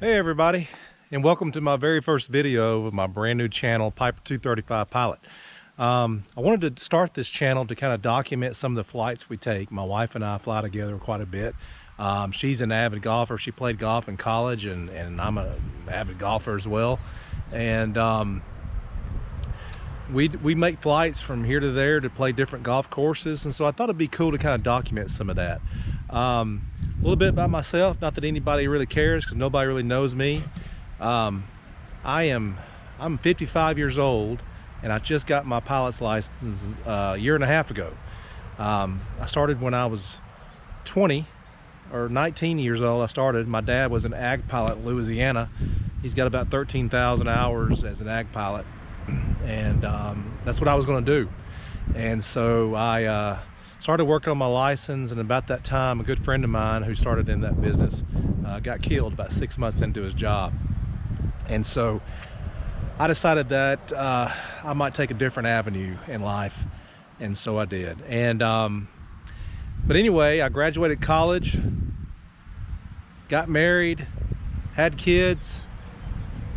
Hey everybody, and welcome to my very first video of my brand new channel, Piper 235 Pilot. I wanted to start this channel to kind of document some of the flights we take. My wife and I fly together quite a bit. She's an avid golfer. She played golf in college, and I'm an avid golfer as well. And we make flights from here to there to play different golf courses, and so I thought it'd be cool to kind of document some of that. A little bit about myself, not that anybody really cares because nobody really knows me. I'm 55 years old, and I just got my pilot's license a year and a half ago. I started when I was 20 or 19 years old. I started. My dad was an ag pilot in Louisiana. He's got about 13,000 hours as an ag pilot, and that's what I was going to do. And so I started working on my license, and about that time a good friend of mine who started in that business got killed about 6 months into his job. And so I decided that I might take a different avenue in life, and so I did. And but anyway, I graduated college, got married, had kids.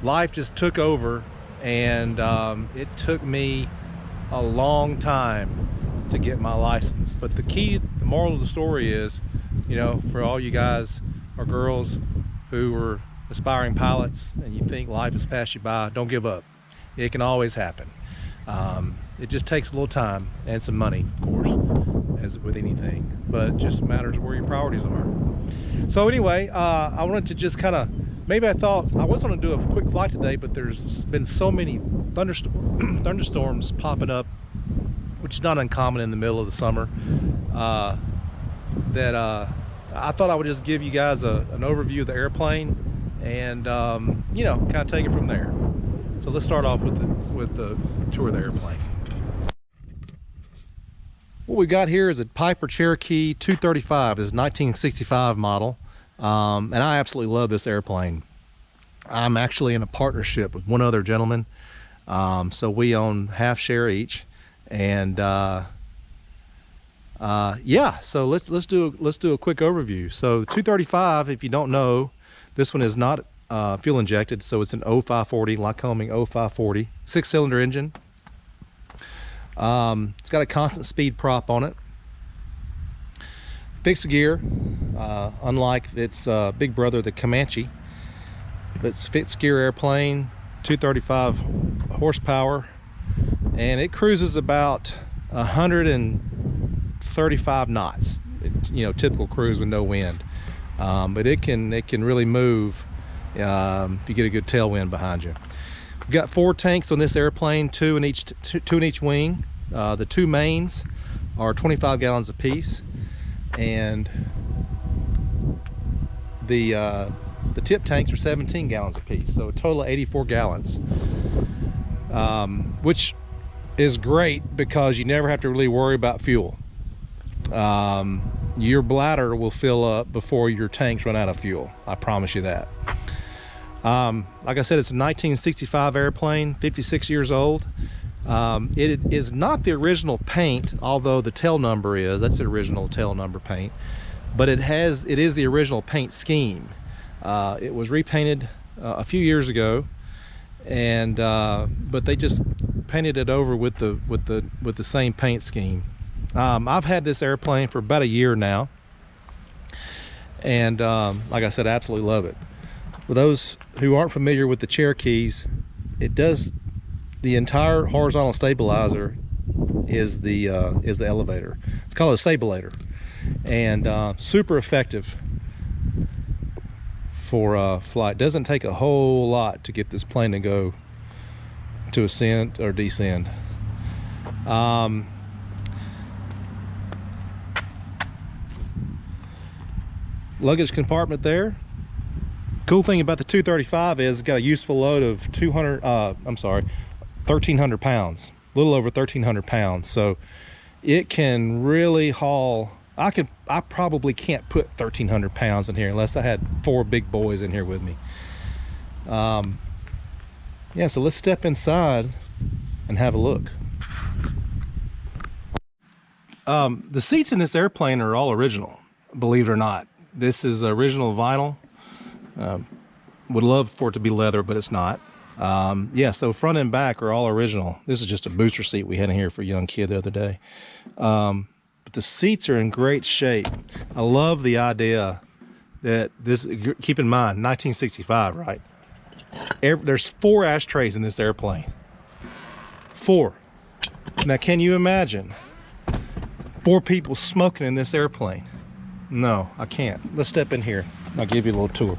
Life just took over, and it took me a long time to get my license. But the moral of the story is, you know, for all you guys or girls who are aspiring pilots and you think life has passed you by, don't give up. It can always happen. It just takes a little time and some money, of course, as with anything, but it just matters where your priorities are. So anyway, I wanted to just kind of, maybe I thought I was going to do a quick flight today, but there's been so many thunderstorms popping up, which is not uncommon in the middle of the summer, that I thought I would just give you guys an overview of the airplane, and you know, kind of take it from there. So let's start off with the tour of the airplane. What we got here is a Piper Cherokee 235. This is 1965 model, and I absolutely love this airplane. I'm actually in a partnership with one other gentleman, so we own half share each. And yeah, so let's do a quick overview. So the 235, if you don't know, this one is not fuel injected, so it's an 0540 Lycoming 0540 6-cylinder engine. It's got a constant speed prop on it, fixed gear, unlike its big brother the Comanche. But it's fixed gear airplane, 235 horsepower, and it cruises about 135 knots. It's, you know, typical cruise with no wind, but it can really move if you get a good tailwind behind you. We've got 4 tanks on this airplane, two in each wing. The 2 mains are 25 gallons apiece, and the tip tanks are 17 gallons apiece, so a total of 84 gallons, which is great because you never have to really worry about fuel. Your bladder will fill up before your tanks run out of fuel. I promise you that. Like I said, it's a 1965 airplane, 56 years old. It is not the original paint, although the tail number is. That's the original tail number paint, but it is the original paint scheme. It was repainted a few years ago, and but they just painted it over with the same paint scheme. I've had this airplane for about a year now, and like I said, I absolutely love it. For those who aren't familiar with the Cherokees, the entire horizontal stabilizer is the elevator. It's called a sabulator, and super effective for flight. Doesn't take a whole lot to get this plane to go to ascend or descend. Luggage compartment there. Cool thing about the 235 is it's got a useful load of 1,300 pounds, a little over 1,300 pounds. So it can really haul. I probably can't put 1,300 pounds in here unless I had 4 big boys in here with me. Yeah, so let's step inside and have a look. The seats in this airplane are all original, believe it or not. This is original vinyl. Would love for it to be leather, but it's not. Yeah, so front and back are all original. This is just a booster seat we had in here for a young kid the other day. But the seats are in great shape. I love the idea that this, keep in mind, 1965, right? There's 4 ashtrays in this airplane. 4. Now, can you imagine 4 people smoking in this airplane? No, I can't. Let's step in here. I'll give you a little tour.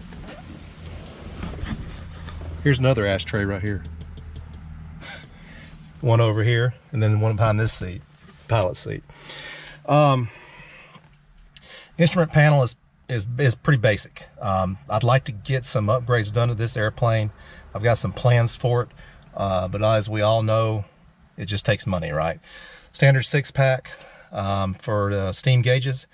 Here's another ashtray right here. One over here, and then one behind this seat, pilot seat. Instrument panel is pretty basic. I'd like to get some upgrades done to this airplane. I've got some plans for it, but as we all know, it just takes money, right? Standard 6-pack for the steam gauges.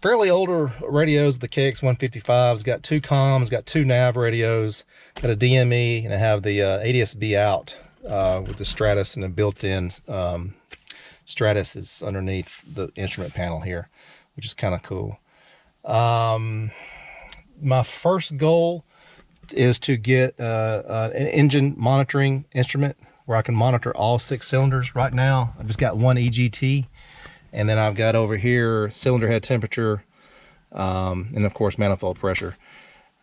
Fairly older radios, the KX155's got 2 comms, got 2 nav radios, got a DME, and I have the ADS-B out with the Stratus, and the built-in Stratus is underneath the instrument panel here, which is kind of cool. My first goal is to get an engine monitoring instrument where I can monitor all 6 cylinders. Right now, I've just got 1 EGT. And then I've got over here cylinder head temperature, and of course manifold pressure.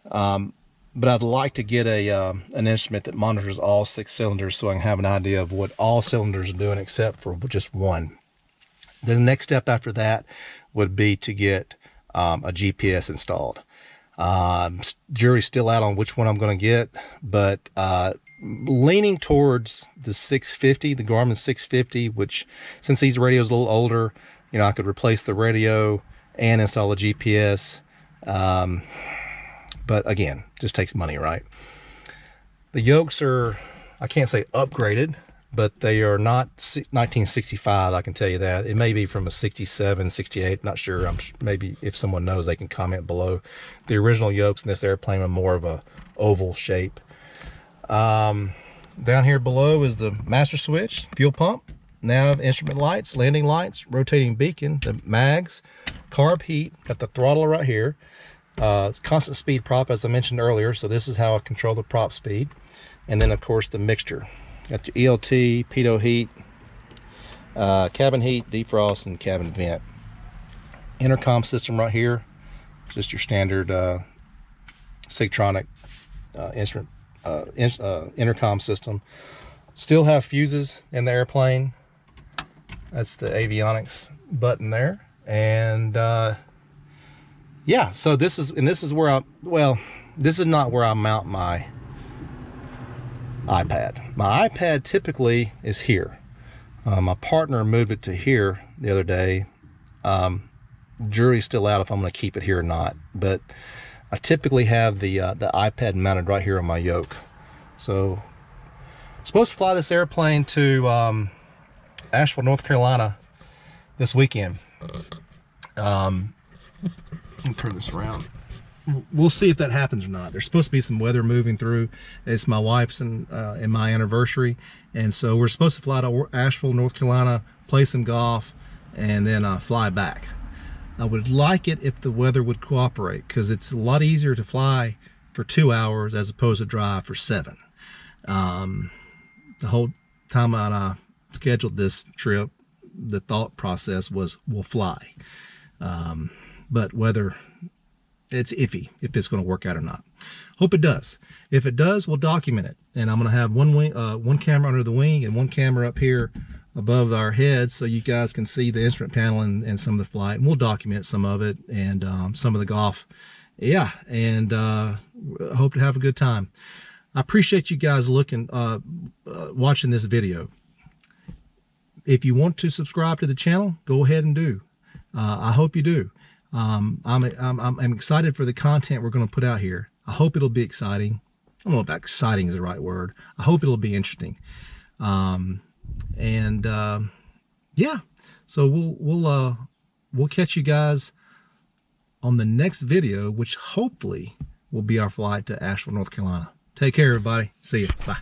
But I'd like to get an instrument that monitors all 6 cylinders so I can have an idea of what all cylinders are doing except for just one. The next step after that would be to get a GPS installed. Jury's still out on which one I'm going to get, but leaning towards the 650, the Garmin 650, which since these radios are a little older, you know, I could replace the radio and install a GPS. But again, just takes money, right? The yokes are, I can't say upgraded, but they are not 1965, I can tell you that. It may be from a 67, 68, not sure. Maybe if someone knows, they can comment below. The original yokes in this airplane are more of a oval shape. Down here below is the master switch, fuel pump, nav, instrument lights, landing lights, rotating beacon, the mags, carb heat, got the throttle right here. It's constant speed prop, as I mentioned earlier, so this is how I control the prop speed. And then of course the mixture, got your ELT, pitot heat, cabin heat, defrost, and cabin vent. Intercom system right here, just your standard Sigtronic instrument intercom system. Still have fuses in the airplane. That's the avionics button there. And yeah, so this is where I, well, this is not where I mount my iPad. My iPad typically is here. My partner moved it to here the other day. Jury's still out if I'm going to keep it here or not, but I typically have the iPad mounted right here on my yoke. So, supposed to fly this airplane to Asheville, North Carolina this weekend. Let me turn this around. We'll see if that happens or not. There's supposed to be some weather moving through. It's my wife's and my anniversary, and so we're supposed to fly to Asheville, North Carolina, play some golf, and then fly back. I would like it if the weather would cooperate, because it's a lot easier to fly for 2 hours as opposed to drive for 7. The whole time I scheduled this trip, the thought process was we'll fly. But weather, it's iffy if it's going to work out or not. Hope it does. If it does, we'll document it. And I'm going to have one camera under the wing and one camera up here above our heads so you guys can see the instrument panel and some of the flight. And we'll document some of it and some of the golf. Yeah, and hope to have a good time. I appreciate you guys watching this video. If you want to subscribe to the channel, go ahead and do. I hope you do. I'm excited for the content we're going to put out here. I hope it'll be exciting. I don't know if exciting is the right word. I hope it'll be interesting. Yeah, so we'll catch you guys on the next video, which hopefully will be our flight to Asheville, North Carolina. Take care, everybody. See you. Bye.